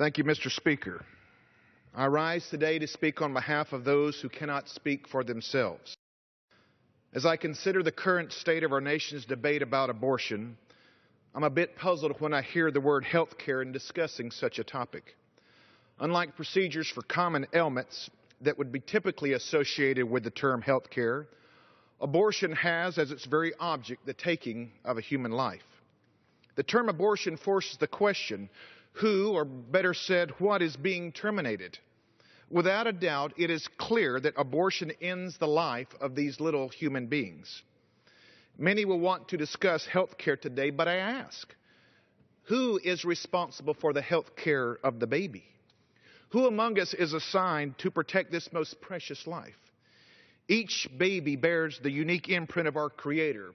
Thank you, Mr. Speaker. I rise today to speak on behalf of those who cannot speak for themselves. As I consider the current state of our nation's debate about abortion, I'm a bit puzzled when I hear the word health care in discussing such a topic. Unlike procedures for common ailments that would be typically associated with the term health care, abortion has as its very object the taking of a human life. The term abortion forces the question, who, or better said, what is being terminated? Without a doubt, it is clear that abortion ends the life of these little human beings. Many will want to discuss health care today, but I ask, who is responsible for the health care of the baby? Who among us is assigned to protect this most precious life? Each baby bears the unique imprint of our Creator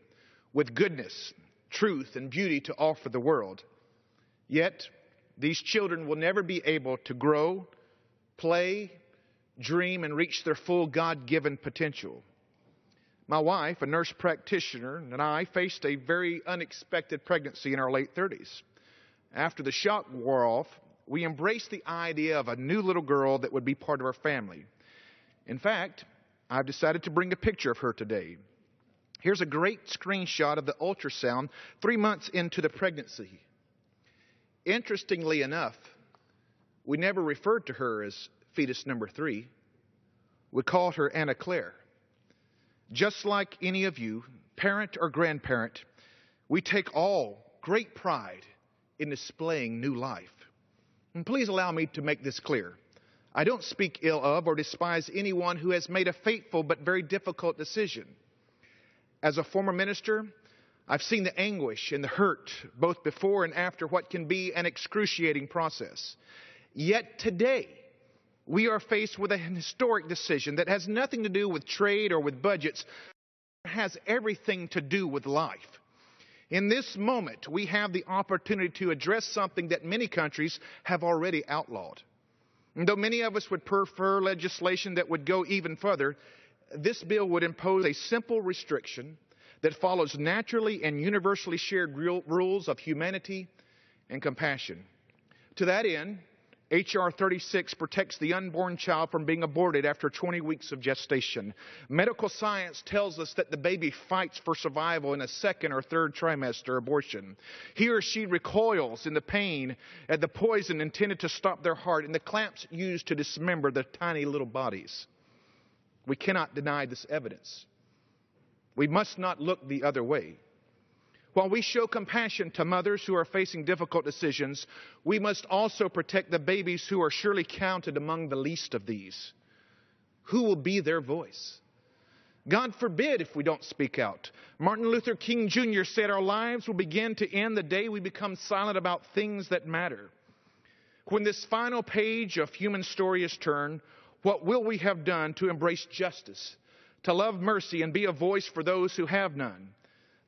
with goodness, truth, and beauty to offer the world. Yet, these children will never be able to grow, play, dream, and reach their full God-given potential. My wife, a nurse practitioner, and I faced a very unexpected pregnancy in our late 30s. After the shock wore off, we embraced the idea of a new little girl that would be part of our family. In fact, I've decided to bring a picture of her today. Here's a great screenshot of the ultrasound 3 months into the pregnancy. Interestingly enough, we never referred to her as fetus number 3. We called her Anna Claire. Just like any of you, parent or grandparent, we take all great pride in displaying new life. And please allow me to make this clear. I don't speak ill of or despise anyone who has made a fateful but very difficult decision. As a former minister, I've seen the anguish and the hurt both before and after what can be an excruciating process. Yet today, we are faced with a historic decision that has nothing to do with trade or with budgets. It has everything to do with life. In this moment, we have the opportunity to address something that many countries have already outlawed. And though many of us would prefer legislation that would go even further, this bill would impose a simple restriction that follows naturally and universally shared rules of humanity and compassion. To that end, H.R. 36 protects the unborn child from being aborted after 20 weeks of gestation. Medical science tells us that the baby fights for survival in a second or third trimester abortion. He or she recoils in the pain at the poison intended to stop their heart and the clamps used to dismember their tiny little bodies. We cannot deny this evidence. We must not look the other way. While we show compassion to mothers who are facing difficult decisions, we must also protect the babies who are surely counted among the least of these. Who will be their voice? God forbid if we don't speak out. Martin Luther King Jr. said our lives will begin to end the day we become silent about things that matter. When this final page of human story is turned, what will we have done to embrace justice, to love mercy, and be a voice for those who have none?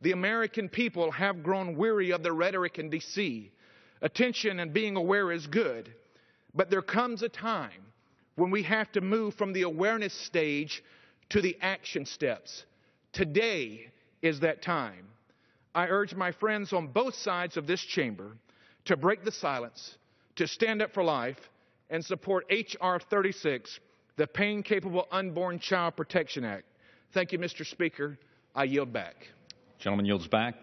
The American people have grown weary of the rhetoric and deceit. Attention and being aware is good, but there comes a time when we have to move from the awareness stage to the action steps. Today is that time. I urge my friends on both sides of this chamber to break the silence, to stand up for life, and support H.R. 36, the Pain-Capable Unborn Child Protection Act. Thank you, Mr. Speaker. I yield back. Gentleman yields back.